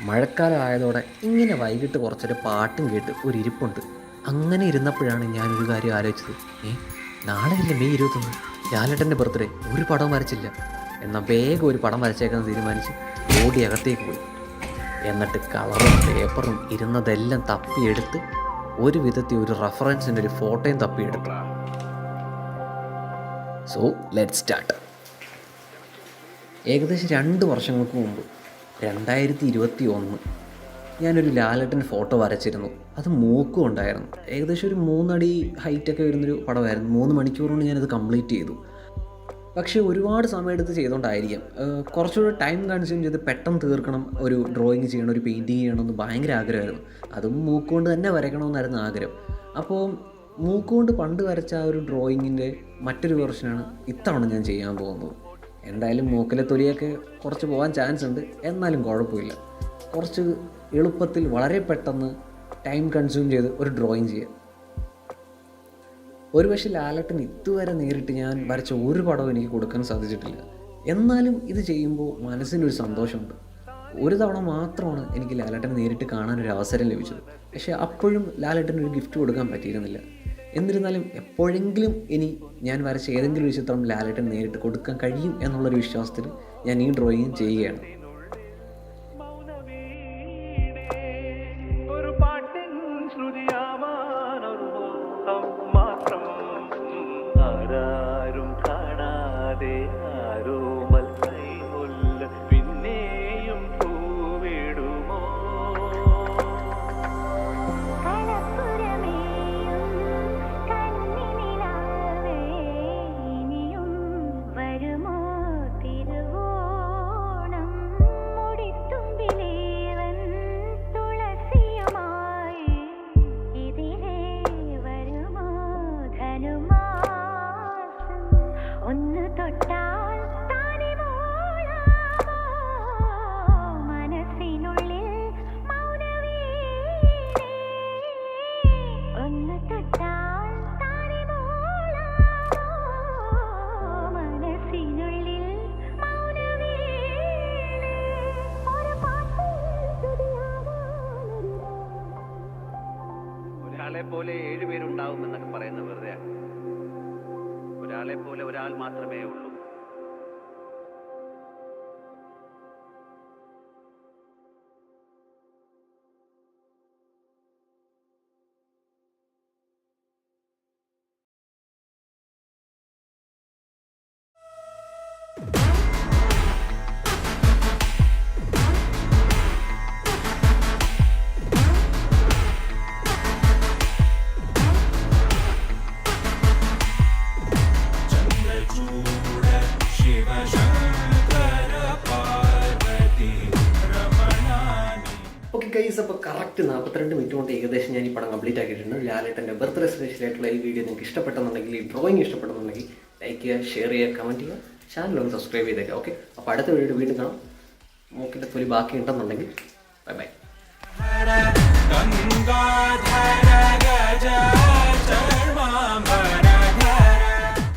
മഴക്കാലം ആയതോടെ ഇങ്ങനെ വൈകിട്ട് കുറച്ചൊരു പാട്ടും കേട്ട് ഒരു ഇരിപ്പുണ്ട്. അങ്ങനെ ഇരുന്നപ്പോഴാണ് ഞാനൊരു കാര്യം ആലോചിച്ചത്. നാളെയല്ലേ മെയ് 21, ലാലേട്ടൻ്റെ ബർത്ത്ഡേ. ഒരു പടവും വരച്ചില്ല. എന്നാൽ വേഗം ഒരു പടം വരച്ചേക്കാൻ തീരുമാനിച്ച് ഓടി അകത്തേക്ക് പോയി. എന്നിട്ട് കളറും പേപ്പറും ഇരുന്നതെല്ലാം തപ്പിയെടുത്ത് ഒരു വിധത്തിൽ ഒരു റെഫറൻസിൻ്റെ ഒരു ഫോട്ടോയും തപ്പിയെടുത്തു. So let start. ഏകദേശം 2 വർഷങ്ങൾക്ക് മുമ്പ് 2021 ഞാനൊരു ലാലേട്ടൻ ഫോട്ടോ വരച്ചിരുന്നു. അത് മൂക്കും ഉണ്ടായിരുന്നു. ഏകദേശം ഒരു 3 അടി ഹൈറ്റൊക്കെ വരുന്നൊരു പടമായിരുന്നു. 3 മണിക്കൂർ കൊണ്ട് ഞാനത് കംപ്ലീറ്റ് ചെയ്തു. പക്ഷേ ഒരുപാട് സമയമെടുത്ത് ചെയ്തുകൊണ്ടായിരിക്കാം കുറച്ചുകൂടി ടൈം കൺസ്യൂം ചെയ്ത് പെട്ടെന്ന് തീർക്കണം. ഒരു ഡ്രോയിങ് ചെയ്യണം, ഒരു പെയിൻറ്റിങ് ചെയ്യണമെന്ന് ഭയങ്കര ആഗ്രഹമായിരുന്നു. അതും മൂക്കുകൊണ്ട് തന്നെ വരയ്ക്കണമെന്നായിരുന്നു ആഗ്രഹം. അപ്പോൾ മൂക്കുകൊണ്ട് പണ്ട് വരച്ച ആ ഒരു ഡ്രോയിങ്ങിൻ്റെ മറ്റൊരു വെർഷനാണ് ഇത്തവണ ഞാൻ ചെയ്യാൻ പോകുന്നത്. എന്തായാലും മൂക്കിലെ തൊലിയൊക്കെ കുറച്ച് പോകാൻ ചാൻസ് ഉണ്ട്. എന്നാലും കുഴപ്പമില്ല. കുറച്ച് എളുപ്പത്തിൽ വളരെ പെട്ടെന്ന് ടൈം കൺസ്യൂം ചെയ്ത് ഒരു ഡ്രോയിങ് ചെയ്യാം. ഒരു പക്ഷേ ലാലേട്ടൻ ഇതുവരെ നേരിട്ട് ഞാൻ വരച്ച ഒരു പടവും എനിക്ക് കൊടുക്കാൻ സാധിച്ചിട്ടില്ല. എന്നാലും ഇത് ചെയ്യുമ്പോൾ മനസ്സിനൊരു സന്തോഷമുണ്ട്. ഒരു തവണ മാത്രമാണ് എനിക്ക് ലാലേട്ടനെ നേരിട്ട് കാണാനൊരു അവസരം ലഭിച്ചത്. പക്ഷേ അപ്പോഴും ലാലേട്ടനൊരു ഗിഫ്റ്റ് കൊടുക്കാൻ പറ്റിയിരുന്നില്ല. എന്നിരുന്നാലും എപ്പോഴെങ്കിലും ഇനി ഞാൻ വരച്ച ഏതെങ്കിലും ഒരു ചിത്രം ലാലേട്ടൻ നേരിട്ട് കൊടുക്കാൻ കഴിയും എന്നുള്ളൊരു വിശ്വാസത്തിൽ ഞാൻ ഈ ഡ്രോയിങ് ചെയ്യുകയാണ്. ഒരാളെ പോലെ 7 പേരുണ്ടാവും എന്നൊക്കെ പറയുന്ന വെറുതെ. ഒരാളെ പോലെ ഒരാൾ മാത്രമേ ഉള്ളൂ. ഓക്കെ ഗൈസ്, അപ്പോൾ കറക്റ്റ് 42 മിനിറ്റ് കൊണ്ട് ഏകദേശം ഞാൻ ഈ പടം കംപ്ലീറ്റ് ആക്കിയിട്ടുണ്ട്. ലാലേട്ടൻ്റെ ബർത്ത്ഡേ സ്പെഷ്യലായിട്ടുള്ള ഈ വീഡിയോ നിങ്ങൾക്ക് ഇഷ്ടപ്പെട്ടെന്നുണ്ടെങ്കിൽ, ഈ ഡ്രോയിങ് ഇഷ്ടപ്പെട്ടെന്നുണ്ടെങ്കിൽ ലൈക്ക് ചെയ്യുക, ഷെയർ ചെയ്യുക, കമൻറ്റ് ചെയ്യുക, ചാനലൊന്ന് സബ്സ്ക്രൈബ് ചെയ്തേക്കാം. ഓക്കെ, അപ്പോൾ അടുത്ത വീഡിയോ വീണ്ടും കാണാം. മൂക്കിൻ്റെ തൊലി ബാക്കി ഉണ്ടെന്നുണ്ടെങ്കിൽ ബൈ ബൈ.